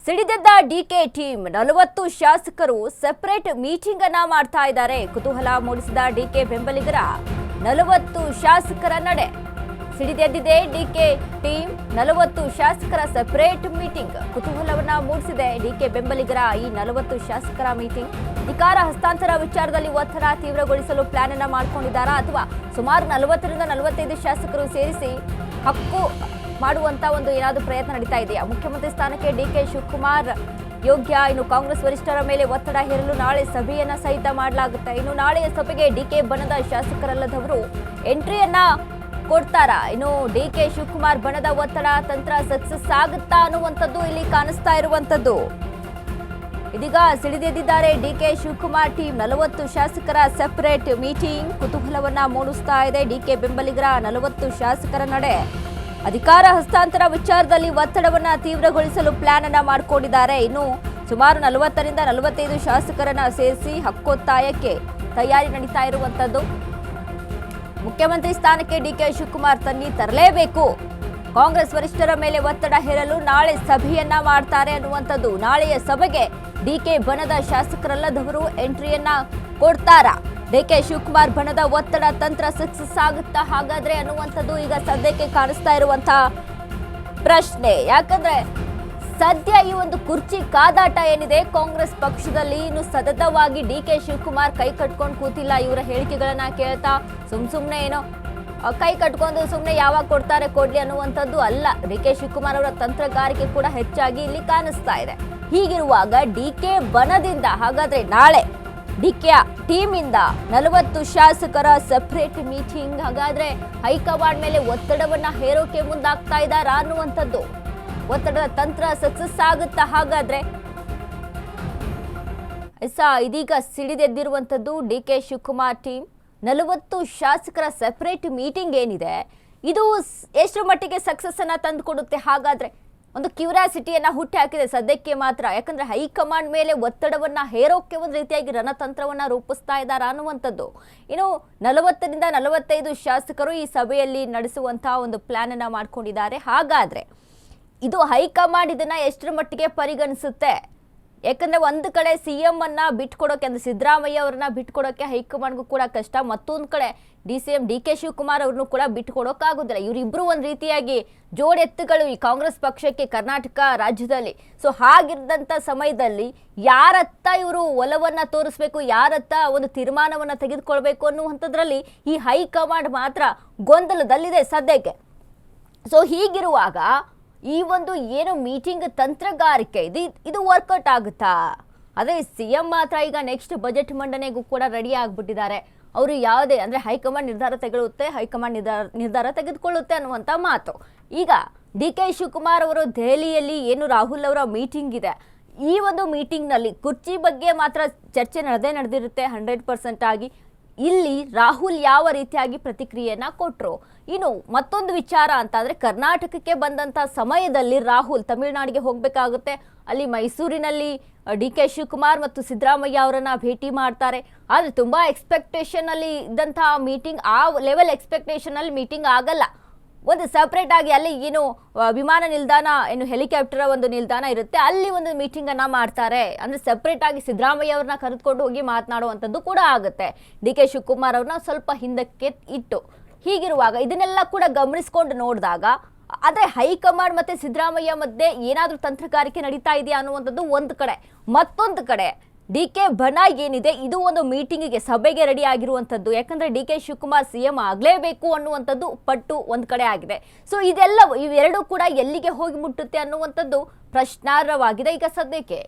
ಸಿಡಿದೆದ್ದ DK team 40 ಶಾಸಕರು separate meeting ಅನ್ನ ಮಾಡ್ತಾ ಇದ್ದಾರೆ. ಕುತೂಹಲ ಮೂಡಿಸಿದ ಡಿಕೆ ಬೆಂಬಲಿಗರ 40 ಶಾಸಕರ ನಡೆ. ಸಿಡಿದೆದ್ದಿದೆ ಡಿಕೆ ಟೀಮ್ 40 ಶಾಸಕರ ಸೆಪರೇಟ್ ಮೀಟಿಂಗ್. ಕುತೂಹಲವನ್ನ ಮೂಡಿಸಿದೆ ಡಿಕೆ ಬೆಂಬಲಿಗರ ಈ 40 ಶಾಸಕರ ಮೀಟಿಂಗ್. ಅಧಿಕಾರ ಹಸ್ತಾಂತರ ವಿಚಾರದಲ್ಲಿ ಒತ್ತಡ ತೀವ್ರಗೊಳಿಸಲು ಪ್ಲಾನ್ ಅನ್ನ ಮಾಡಿಕೊಂಡಿದ್ದಾರಾ ಅಥವಾ ಸುಮಾರು 40 ರಿಂದ 45 ಶಾಸಕರು ಸೇರಿಸಿ ಹಕ್ಕು ಮಾಡುವಂತ ಒಂದು ಏನಾದರೂ ಪ್ರಯತ್ನ ನಡೀತಾ ಇದೆಯಾ? ಮುಖ್ಯಮಂತ್ರಿ ಸ್ಥಾನಕ್ಕೆ ಡಿಕೆ ಶಿವಕುಮಾರ್ ಯೋಗ್ಯ. ಇನ್ನು ಕಾಂಗ್ರೆಸ್ ವರಿಷ್ಠರ ಮೇಲೆ ಒತ್ತಡ ಹೇರಲು ನಾಳೆ ಸಭೆಯನ್ನ ಸಹಿತ ಮಾಡಲಾಗುತ್ತೆ. ಇನ್ನು ನಾಳೆಯ ಸಭೆಗೆ ಡಿಕೆ ಬಣದ ಶಾಸಕರಲ್ಲದವರು ಎಂಟ್ರಿಯನ್ನ ಕೊಡ್ತಾರಾ? ಇನ್ನು ಡಿಕೆ ಶಿವಕುಮಾರ್ ಬಣದ ಒತ್ತಡ ತಂತ್ರ ಸಕ್ಸಸ್ ಆಗುತ್ತಾ ಅನ್ನುವಂಥದ್ದು ಇಲ್ಲಿ ಕಾಣಿಸ್ತಾ ಇರುವಂತದ್ದು. ಇದೀಗ ಸಿಡಿದೆದ್ದಿದ್ದಾರೆ ಡಿಕೆ ಶಿವಕುಮಾರ್ ಟೀಮ್. 40 ಶಾಸಕರ ಸೆಪರೇಟ್ ಮೀಟಿಂಗ್ ಕುತೂಹಲವನ್ನ ಮೂಡಿಸ್ತಾ ಇದೆ. ಡಿಕೆ ಬೆಂಬಲಿಗರ 40 ಶಾಸಕರ ನಡೆ. ಅಧಿಕಾರ ಹಸ್ತಾಂತರ ವಿಚಾರದಲ್ಲಿ ಒತ್ತಡವನ್ನ ತೀವ್ರಗೊಳಿಸಲು ಪ್ಲಾನ್ ಅನ್ನ ಮಾಡಿಕೊಂಡಿದ್ದಾರೆ. ಇನ್ನು ಸುಮಾರು 40 ರಿಂದ 45 ಶಾಸಕರನ್ನ ಸೇರಿಸಿ ಹಕ್ಕೊತ್ತಾಯಕ್ಕೆ ತಯಾರಿ ನಡೀತಾ ಇರುವಂತದ್ದು. ಮುಖ್ಯಮಂತ್ರಿ ಸ್ಥಾನಕ್ಕೆ ಡಿಕೆ ಶಿವಕುಮಾರ್ ತರಲೇಬೇಕು. ಕಾಂಗ್ರೆಸ್ ವರಿಷ್ಠರ ಮೇಲೆ ಒತ್ತಡ ಹೇರಲು ನಾಳೆ ಸಭೆಯನ್ನ ಮಾಡ್ತಾರೆ ಅನ್ನುವಂಥದ್ದು. ನಾಳೆಯ ಸಭೆಗೆ ಡಿಕೆ ಬಣದ ಶಾಸಕರಲ್ಲದವರು ಎಂಟ್ರಿಯನ್ನ ಕೊಡ್ತಾರಾ? ಡಿಕೆ ಶಿವಕುಮಾರ್ ಬಣದ ಒತ್ತಡ ತಂತ್ರ ಸಕ್ಸಸ್ ಆಗುತ್ತಾ ಹಾಗಾದ್ರೆ ಅನ್ನುವಂಥದ್ದು ಈಗ ಸದ್ಯಕ್ಕೆ ಕಾಣಿಸ್ತಾ ಇರುವಂತಹ ಪ್ರಶ್ನೆ. ಯಾಕಂದ್ರೆ ಸದ್ಯ ಈ ಒಂದು ಕುರ್ಚಿ ಕಾದಾಟ ಏನಿದೆ ಕಾಂಗ್ರೆಸ್ ಪಕ್ಷದಲ್ಲಿ, ಇನ್ನು ಸತತವಾಗಿ ಡಿಕೆ ಶಿವಕುಮಾರ್ ಕೈ ಕಟ್ಕೊಂಡು ಕೂತಿಲ್ಲ. ಇವರ ಹೇಳಿಕೆಗಳನ್ನ ಕೇಳ್ತಾ ಸುಮ್ನೆ ಏನೋ ಕೈ ಕಟ್ಕೊಂಡು ಸುಮ್ನೆ ಯಾವಾಗ ಕೊಡ್ತಾರೆ ಕೊಡ್ಲಿ ಅನ್ನುವಂಥದ್ದು ಅಲ್ಲ. ಡಿಕೆ ಶಿವಕುಮಾರ್ ಅವರ ತಂತ್ರಗಾರಿಕೆ ಕೂಡ ಹೆಚ್ಚಾಗಿ ಇಲ್ಲಿ ಕಾಣಿಸ್ತಾ ಇದೆ. ಹೀಗಿರುವಾಗ ಡಿಕೆ ಬಣದಿಂದ ಹಾಗಾದ್ರೆ ನಾಳೆ ಡಿಕೆ ಟೀಮ್ ಇಂದ 40 ಶಾಸಕರ ಸೆಪರೇಟ್ ಮೀಟಿಂಗ್. ಹಾಗಾದ್ರೆ ಹೈಕಮಾಂಡ್ ಮೇಲೆ ಒತ್ತಡವನ್ನ ಹೇರೋಕೆ ಮುಂದಾಗ್ತಾ ಇದ್ದಾರಾ ಅನ್ನುವಂಥದ್ದು. ಒತ್ತಡದ ತಂತ್ರ ಸಕ್ಸಸ್ ಆಗುತ್ತಾ ಹಾಗಾದ್ರೆ? ಇದೀಗ ಸಿಡಿದೆದ್ದಿರುವಂಥದ್ದು ಡಿಕೆ ಶಿವಕುಮಾರ್ ಟೀಮ್ 40 ಶಾಸಕರ ಸೆಪರೇಟ್ ಮೀಟಿಂಗ್ ಏನಿದೆ, ಇದು ಎಷ್ಟು ಮಟ್ಟಿಗೆ ಸಕ್ಸಸ್ ಅನ್ನ ತಂದುಕೊಡುತ್ತೆ? ಹಾಗಾದ್ರೆ ಒಂದು ಕ್ಯೂರಿಯಾಸಿಟಿಯನ್ನ ಹುಟ್ಟಿ ಹಾಕಿದೆ ಸದ್ಯಕ್ಕೆ ಮಾತ್ರ. ಯಾಕಂದ್ರೆ ಹೈಕಮಾಂಡ್ ಮೇಲೆ ಒತ್ತಡವನ್ನ ಹೇರೋಕೆ ಒಂದು ರೀತಿಯಾಗಿ ರಣತಂತ್ರವನ್ನ ರೂಪಿಸ್ತಾ ಇದ್ದಾರೆ ಅನ್ನುವಂಥದ್ದು. ಇನ್ನು 40 ರಿಂದ 45 ಶಾಸಕರು ಈ ಸಭೆಯಲ್ಲಿ ನಡೆಸುವಂತಹ ಒಂದು ಪ್ಲಾನ್ ಅನ್ನ ಮಾಡ್ಕೊಂಡಿದ್ದಾರೆ. ಹಾಗಾದ್ರೆ ಇದು ಹೈಕಮಾಂಡ್ ಇದನ್ನ ಎಷ್ಟರ ಮಟ್ಟಿಗೆ ಪರಿಗಣಿಸುತ್ತೆ? ಯಾಕಂದ್ರೆ ಒಂದು ಕಡೆ ಸಿಎಂ ಅನ್ನ ಬಿಟ್ಕೊಡೋಕೆ, ಅಂದ್ರೆ ಸಿದ್ದರಾಮಯ್ಯ ಅವ್ರನ್ನ ಬಿಟ್ಕೊಡೋಕೆ ಹೈಕಮಾಂಡ್ಗೂ ಕೂಡ ಕಷ್ಟ. ಮತ್ತೊಂದು ಕಡೆ ಸಿಎಂ ಡಿಕೆ ಶಿವಕುಮಾರ್ ಅವ್ರನ್ನು ಕೂಡ ಬಿಟ್ಕೊಡೋಕ್ಕಾಗೋದಿಲ್ಲ. ಇವರಿಬ್ರು ಒಂದು ರೀತಿಯಾಗಿ ಜೋಡೆತ್ತುಗಳು ಈ ಕಾಂಗ್ರೆಸ್ ಪಕ್ಷಕ್ಕೆ ಕರ್ನಾಟಕ ರಾಜ್ಯದಲ್ಲಿ. ಸೊ ಹಾಗಿದ್ದಂಥ ಸಮಯದಲ್ಲಿ ಯಾರತ್ತ ಇವರು ಒಲವನ್ನ ತೋರಿಸ್ಬೇಕು, ಯಾರತ್ತ ಒಂದು ತೀರ್ಮಾನವನ್ನ ತೆಗೆದುಕೊಳ್ಬೇಕು ಅನ್ನುವಂಥದ್ರಲ್ಲಿ ಈ ಹೈಕಮಾಂಡ್ ಮಾತ್ರ ಗೊಂದಲದಲ್ಲಿದೆ ಸದ್ಯಕ್ಕೆ. ಸೊ ಹೀಗಿರುವಾಗ ಈ ಒಂದು ಏನು ಮೀಟಿಂಗ್ ತಂತ್ರಗಾರಿಕೆ ಇದು ವರ್ಕೌಟ್ ಆಗುತ್ತಾ? ಅದೇ ಸಿಎಂ ಮಾತ್ರ ಈಗ ನೆಕ್ಸ್ಟ್ ಬಜೆಟ್ ಮಂಡನೆಗೂ ಕೂಡ ರೆಡಿ ಆಗಿಬಿಟ್ಟಿದ್ದಾರೆ. ಅವರು ಯಾವುದೇ ಅಂದರೆ ಹೈಕಮಾಂಡ್ ನಿರ್ಧಾರ ತೆಗೆದುಕೊಳ್ಳುತ್ತೆ ಅನ್ನುವಂಥ ಮಾತು. ಈಗ ಡಿಕೆ ಶಿವಕುಮಾರ್ ಅವರು ದೆಹಲಿಯಲ್ಲಿ ಏನು ರಾಹುಲ್ ಅವರ ಮೀಟಿಂಗ್ ಇದೆ, ಈ ಒಂದು ಮೀಟಿಂಗ್ನಲ್ಲಿ ಕುರ್ಚಿ ಬಗ್ಗೆ ಮಾತ್ರ ಚರ್ಚೆ ನಡೆದಿರುತ್ತೆ 100% ಆಗಿ. ಇಲ್ಲಿ ರಾಹುಲ್ ಯಾವ ರೀತಿಯಾಗಿ ಪ್ರತಿಕ್ರಿಯೆಯನ್ನ ಕೊಟ್ಟರು. ಇನ್ನು ಮತ್ತೊಂದು ವಿಚಾರ ಅಂತ ಅಂದ್ರೆ ಕರ್ನಾಟಕಕ್ಕೆ ಬಂದಂತ ಸಮಯದಲ್ಲಿ ರಾಹುಲ್ ತಮಿಳುನಾಡಿಗೆ ಹೋಗಬೇಕಾಗುತ್ತೆ. ಅಲ್ಲಿ ಮೈಸೂರಿನಲ್ಲಿ ಡಿಕೆ ಶಿವಕುಮಾರ್ ಮತ್ತು ಸಿದ್ದರಾಮಯ್ಯ ಅವರನ್ನ ಭೇಟಿ ಮಾಡ್ತಾರೆ. ಆದರೆ ತುಂಬಾ ಎಕ್ಸ್ಪೆಕ್ಟೇಷನ್ ಅಲ್ಲಿ ಇದ್ದಂತಹ ಮೀಟಿಂಗ್ ಆ ಲೆವೆಲ್ ಎಕ್ಸ್ಪೆಕ್ಟೇಷನ್ ಅಲ್ಲಿ ಮೀಟಿಂಗ್ ಆಗಲ್ಲ. ಒಂದು ಸಪ್ರೇಟ್ ಆಗಿ ಅಲ್ಲಿ ಏನು ವಿಮಾನ ನಿಲ್ದಾಣ, ಏನು ಹೆಲಿಕಾಪ್ಟರ್ ಒಂದು ನಿಲ್ದಾಣ ಇರುತ್ತೆ, ಅಲ್ಲಿ ಒಂದು ಮೀಟಿಂಗ್ ಅನ್ನ ಮಾಡ್ತಾರೆ. ಅಂದ್ರೆ ಸಪ್ರೇಟ್ ಆಗಿ ಸಿದ್ದರಾಮಯ್ಯ ಅವ್ರನ್ನ ಕರೆದುಕೊಂಡು ಹೋಗಿ ಮಾತನಾಡುವಂಥದ್ದು ಕೂಡ ಆಗುತ್ತೆ. ಡಿಕೆ ಶಿವಕುಮಾರ್ ಅವ್ರನ್ನ ಸ್ವಲ್ಪ ಹಿಂದಕ್ಕೆ ಇಟ್ಟು. ಹೀಗಿರುವಾಗ ಇದನ್ನೆಲ್ಲ ಕೂಡ ಗಮನಿಸ್ಕೊಂಡು ನೋಡಿದಾಗ ಆದರೆ ಹೈಕಮಾಂಡ್ ಮತ್ತೆ ಸಿದ್ದರಾಮಯ್ಯ ಮಧ್ಯೆ ಏನಾದರೂ ತಂತ್ರಗಾರಿಕೆ ನಡೀತಾ ಇದೆಯಾ ಅನ್ನುವಂಥದ್ದು ಒಂದು ಕಡೆ. ಮತ್ತೊಂದು ಕಡೆ ಡಿಕೆ ಬಣ ಏನಿದೆ, ಇದು ಒಂದು ಮೀಟಿಂಗಿಗೆ ಸಭೆಗೆ ರೆಡಿ ಆಗಿರುವಂಥದ್ದು. ಯಾಕಂದ್ರೆ ಡಿಕೆ ಶಿವಕುಮಾರ್ ಸಿಎಂ ಆಗಲೇಬೇಕು ಅನ್ನುವಂಥದ್ದು ಪಟ್ಟು ಒಂದು ಕಡೆ ಆಗಿದೆ. ಸೊ ಇವೆರಡೂ ಕೂಡ ಎಲ್ಲಿಗೆ ಹೋಗಿ ಮುಟ್ಟುತ್ತೆ ಅನ್ನುವಂಥದ್ದು ಪ್ರಶ್ನಾರ್ಹವಾಗಿದೆ ಈಗ ಸದ್ಯಕ್ಕೆ.